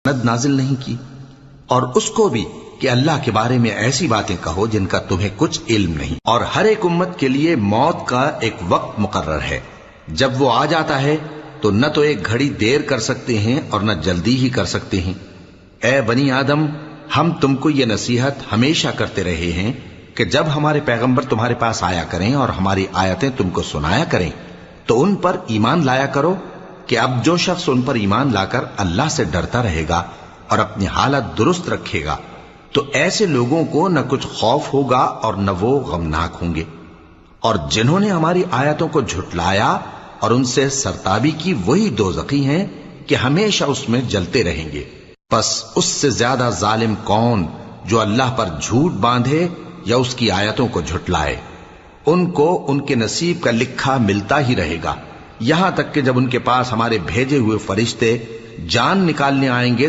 سند نازل نہیں کی، اور اس کو بھی کہ اللہ کے بارے میں ایسی باتیں کہو جن کا تمہیں کچھ علم نہیں، اور ہر ایک امت کے لیے موت کا ایک وقت مقرر ہے، جب وہ آ جاتا ہے تو نہ تو ایک گھڑی دیر کر سکتے ہیں اور نہ جلدی ہی کر سکتے ہیں۔ اے بنی آدم، ہم تم کو یہ نصیحت ہمیشہ کرتے رہے ہیں کہ جب ہمارے پیغمبر تمہارے پاس آیا کریں اور ہماری آیتیں تم کو سنایا کریں تو ان پر ایمان لایا کرو، کہ اب جو شخص ان پر ایمان لا کر اللہ سے ڈرتا رہے گا اور اپنی حالت درست رکھے گا تو ایسے لوگوں کو نہ کچھ خوف ہوگا اور نہ وہ غمناک ہوں گے، اور جنہوں نے ہماری آیتوں کو جھٹلایا اور ان سے سرتابی کی وہی دوزخی ہیں کہ ہمیشہ اس میں جلتے رہیں گے۔ پس اس سے زیادہ ظالم کون جو اللہ پر جھوٹ باندھے یا اس کی آیتوں کو جھٹلائے؟ ان کو ان کے نصیب کا لکھا ملتا ہی رہے گا، یہاں تک کہ جب ان کے پاس ہمارے بھیجے ہوئے فرشتے جان نکالنے آئیں گے